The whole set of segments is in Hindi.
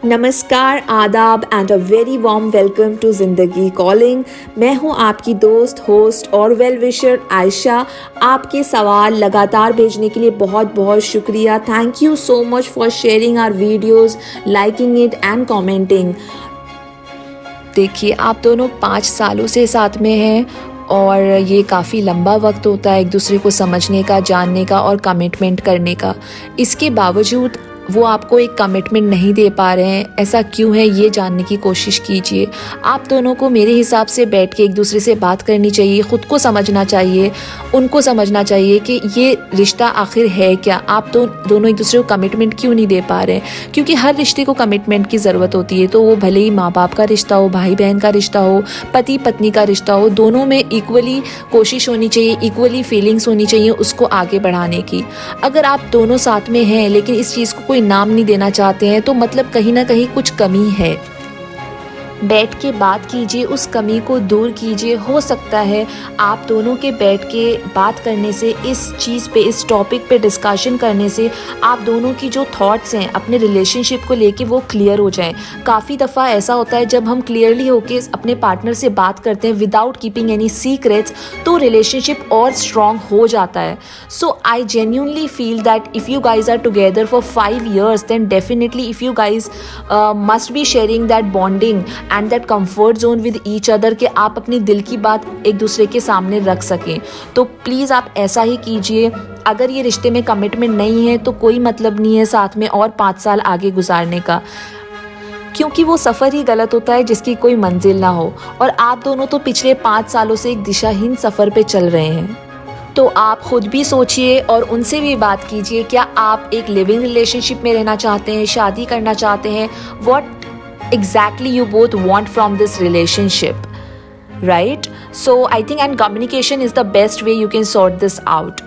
नमस्कार, आदाब and a very warm welcome to Zindagi calling. मैं हूं आपकी दोस्त, होस्ट और वेल विशर आयशा। आपके सवाल लगातार भेजने के लिए बहुत बहुत शुक्रिया। Thank you so much for sharing our videos, liking it and commenting. देखिए, आप दोनों 5 सालों से साथ में हैं और ये काफ़ी लंबा वक्त होता है एक दूसरे को समझने का, जानने का और कमिटमेंट करने का। इसके बावजूद वो आपको एक कमिटमेंट नहीं दे पा रहे हैं, ऐसा क्यों है ये जानने की कोशिश कीजिए। आप दोनों को मेरे हिसाब से बैठ के एक दूसरे से बात करनी चाहिए, ख़ुद को समझना चाहिए, उनको समझना चाहिए कि ये रिश्ता आखिर है क्या। आप दोनों एक दूसरे को कमिटमेंट क्यों नहीं दे पा रहे हैं, क्योंकि हर रिश्ते को कमिटमेंट की ज़रूरत होती है। तो वो भले ही माँ बाप का रिश्ता हो, भाई बहन का रिश्ता हो, पति पत्नी का रिश्ता हो, दोनों में इक्वली कोशिश होनी चाहिए, इक्वली फीलिंग्स होनी चाहिए उसको आगे बढ़ाने की। अगर आप दोनों साथ में हैं लेकिन इस चीज़ को नाम नहीं देना चाहते हैं तो मतलब कहीं ना कहीं कुछ कमी है। बैठ के बात कीजिए, उस कमी को दूर कीजिए। हो सकता है आप दोनों के बैठ के बात करने से, इस चीज़ पे, इस टॉपिक पे डिस्कशन करने से आप दोनों की जो थॉट्स हैं अपने रिलेशनशिप को लेके वो क्लियर हो जाएं। काफ़ी दफ़ा ऐसा होता है जब हम क्लियरली होके अपने पार्टनर से बात करते हैं विदाउट कीपिंग एनी सीक्रेट्स, तो रिलेशनशिप और स्ट्रॉन्ग हो जाता है। So I genuinely feel that if you guys are together for 5 years then definitely if you guys must be sharing that bonding and that comfort zone with each other, कि आप अपनी दिल की बात एक दूसरे के सामने रख सकें। तो प्लीज़ आप ऐसा ही कीजिए। अगर ये रिश्ते में कमिटमेंट नहीं है तो कोई मतलब नहीं है साथ में और 5 साल आगे गुजारने का, क्योंकि वो सफ़र ही गलत होता है जिसकी कोई मंजिल ना हो। और आप दोनों तो पिछले 5 सालों से एक दिशाहीन सफ़र पे चल रहे हैं। तो आप ख़ुद भी सोचिए और उनसे भी बात कीजिए, क्या आप एक लिविंग रिलेशनशिप में रहना चाहते हैं, शादी करना चाहते हैं? What exactly you both want from this relationship, right? So I think and communication is the best way you can sort this out.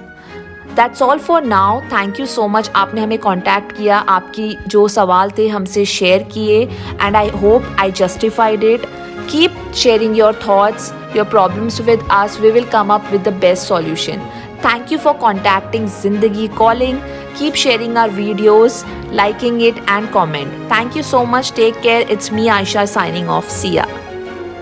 That's all for now. Thank you so much. आपने हमें कांटेक्ट किया, आपकी जो सवाल थे हमसे शेयर किए and I hope I justified it. Keep sharing your thoughts, your problems with us. We will come up with the best solution. Thank you for contacting Zindagi Calling. Keep sharing our videos, liking it and comment. Thank you so much. Take care. It's me Aisha signing off. See ya.